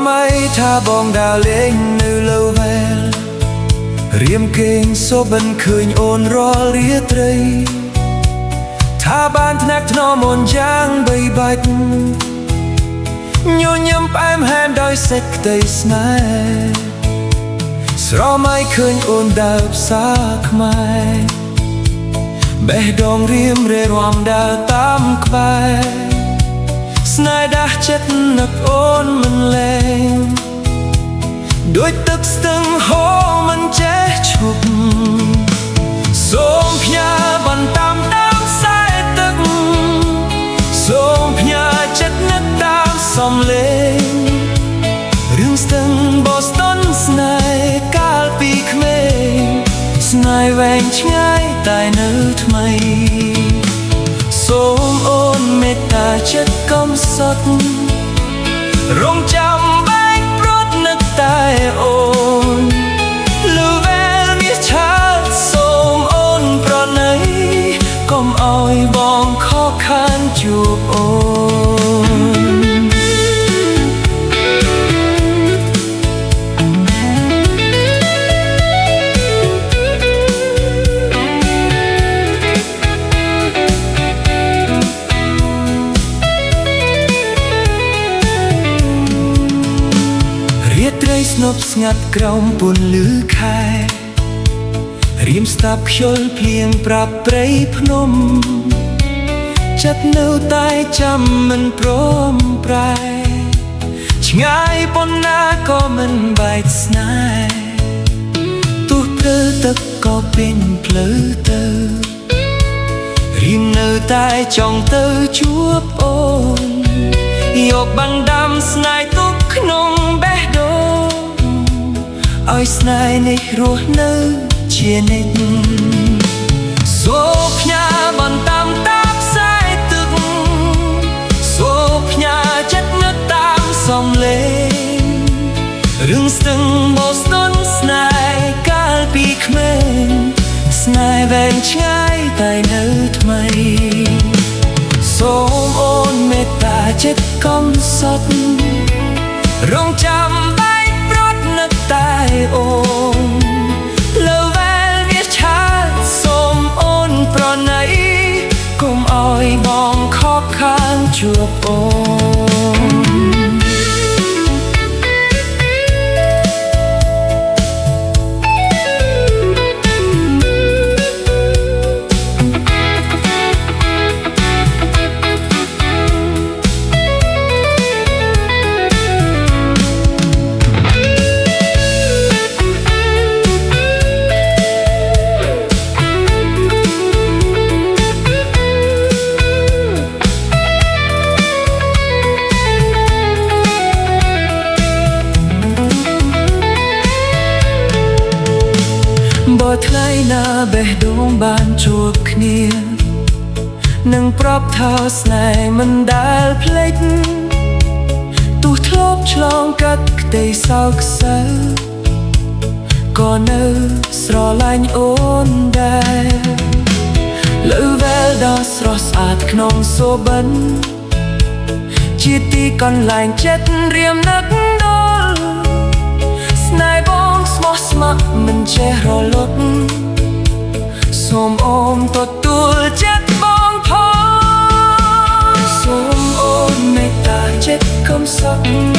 ไม่ถ้าบองดาวเล็งនៅលើវែលរៀមគេងសូបិនឃើញអូនរាល់រាត្រីថាបានថ្នាក់ថ្នមអូនយ៉ាងបីបាច់ញញឹមផ្អែមហែមដោយសេចក្តីស្នេហ៍ស្រមៃឃើញអូនដើរផ្សារខ្មែរបេះដូងរៀមរេរាំដើរតាមក្បែរស្នេហ៍ដាស់ចិត្តនឹកអូនមិនលែងដូចទឹកស្ទឹងហូរមិនចេះឈប់សូមផ្ញើបន្តាមតាមខ្សែទឹកសូមផ្ញើចិត្តនឹកតាមសំឡេងរឿងស្ទឹងបូស្តុនស្នេហ៍កាលពីក្មេងស្នេហ៍វែងឆ្ងាយតែនៅថ្មីសូមអូនមេត្តាចិត្តកំសត់រងចាំបែកព្រាត់នឹកតែអូនលឺវែលនេះឆាតសូមអូនប្រណីកុំឲ្យបងខកខានជួបអូនរាត្រីស្នប់ស្ងាត់ក្រោមពន្លឺខែរៀមស្ដាប់ខ្យល់ភ្លៀងប្រាប់ព្រៃភ្នំចិត្តនៅតែចាំមិនព្រមប្រែឆ្ងាយប៉ុណ្ណាក៏មិនបែកស្នេហ៍ទោះព្រឺទឹកក៏ពេញផ្លូវទៅរៀមនៅតែចង់ទៅជួបអូនយកបាំងដាំស្នេហ៍ទុកក្នុងបេះដូងឲ្យស្នេហ៍នេះរស់នៅជានិច្ចសូមផ្ញើបន្តាមតាមខ្សែទឹកសូមផ្ញើចិត្តនឹកតាមសំឡេងរឿងស្ទឹងបូស្តុនស្នេហ៍កាលពីក្មេងស្នេហ៍វែងឆ្ងាយតែនៅថ្មីសូមអូនមេត្តាចិត្តកំសត់រងចាំបែកព្រាត់នឹកតែអូនលើវែលវាឆាតសូមអូនប្រណីកុំឲ្យបងខកខានជួបអូនបើថ្ងៃណាបេះដូងបានជួបគ្នានឹងប្រាប់ថាស្នេហ៍មិនដែលភ្លេចទោះធ្លាប់ឆ្លងកាត់ក្តីសោកសៅក៏នៅស្រឡាញ់អូនដែរលើវែលដ៏ស្រស់ស្អាតក្នុងសូបិនជាទីកន្លែងចិត្តរៀមនឹកដល់ស្នេហ៍បងស្មោះស្ម័គ្រមិនចេះរលត់សូមអូនទទួលចិត្តបងផងសូមអូនមេត្តាចិត្តកំសត់